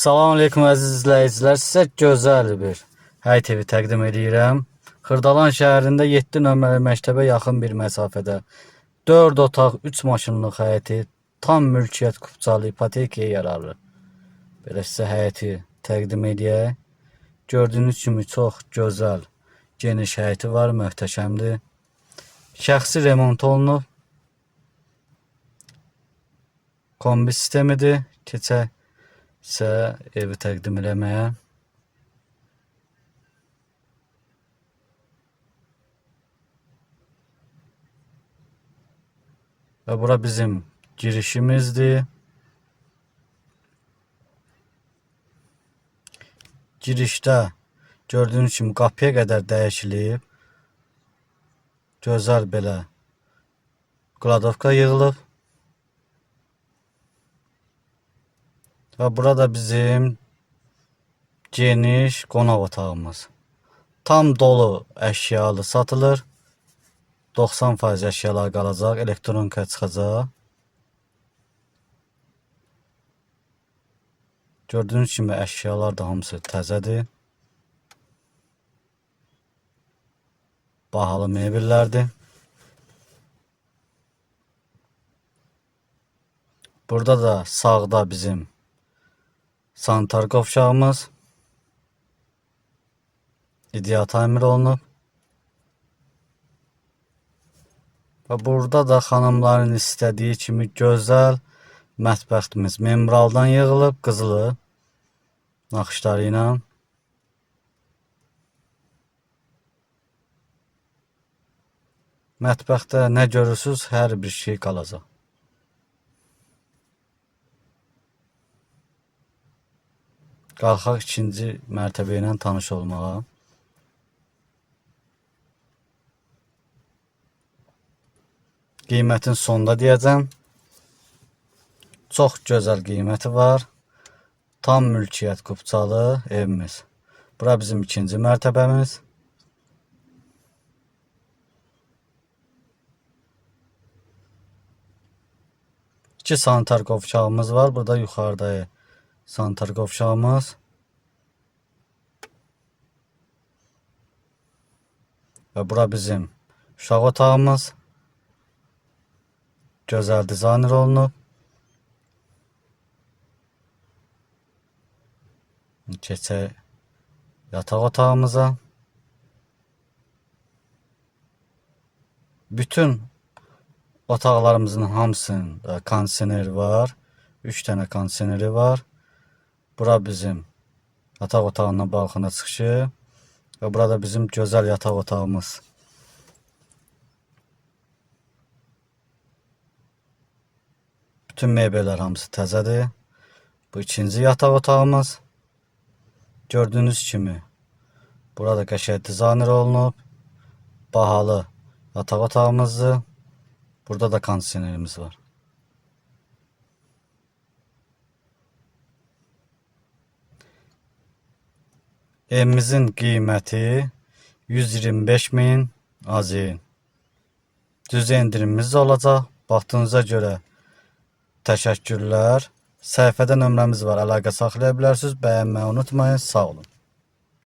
Salam aleykum əziz izləyicilər. Sizə gözəl bir Hay TV təqdim edirəm. Xırdalan şəhərində 7 nömrəli məktəbə yaxın bir məsafədə 4 otaq, 3 maşınlıq həyəti, tam mülkiyyət kupçalı, ipotekaya yararlı. Belə sizə həyəti təqdim edək. Gördüyünüz kimi çox gözəl, geniş həyəti var, möhtəşəmdir. Şəxsi remont olunub. Kombi sistemidir. Keçək sizə evi təqdim eləməyə. Və bura bizim girişimizdir. Girişdə gördüyünüz kimi qapıya qədər dəyişilib. Gözəl belə kladovka yığılıb. Və burada bizim geniş qonaq otağımız. Tam dolu əşyalı satılır. 90% əşyalar qalacaq, elektronika çıxacaq. Gördüyünüz kimi əşyalar da hamısı təzədir. Bahalı mebellərdir. Burada da sağda bizim sanitar qovşağımız ideal təmir olunub. Və burada da xanımların istədiyi kimi gözəl mətbəximiz membraldan yığılıb, qızılı naxışları ilə. Mətbəxdə nə görürsünüz, hər bir şey qalacaq. Qalxaq ikinci mərtəbə ilə tanış olmağa. Qiymətin sonda deyəcəm. Çox gözəl qiyməti var. Tam mülkiyyət kupçalı evimiz. Bura bizim ikinci mərtəbəmiz. İki sanitar qovşağımız var. Burada yuxarıda sanitar qovşağımız. Və bura bizim uşaq otağımız. Gözəl dizayner olunub. Keçək yataq otağımıza. Bütün otaqlarımızın hamısında kondisioneri var. 3 dənə kondisioneri var. Bura bizim yataq otağından balkona çıxışı. Və burada bizim gözəl yataq otağımız. Bütün mebellər hamısı təzədir. Bu ikinci yataq otağımız. Gördüyünüz kimi burada qəşəng dizayner olunub. Bahalı yataq otağımızdır. Burada da kondisionerimiz var. Evimizin qiyməti 125.000 AZN. Düz endirimimiz olacaq. Baxdığınıza görə təşəkkürlər. Səhifədə nömrəmiz var. Əlaqə saxlaya bilərsiniz. Bəyənməyi unutmayın. Sağ olun.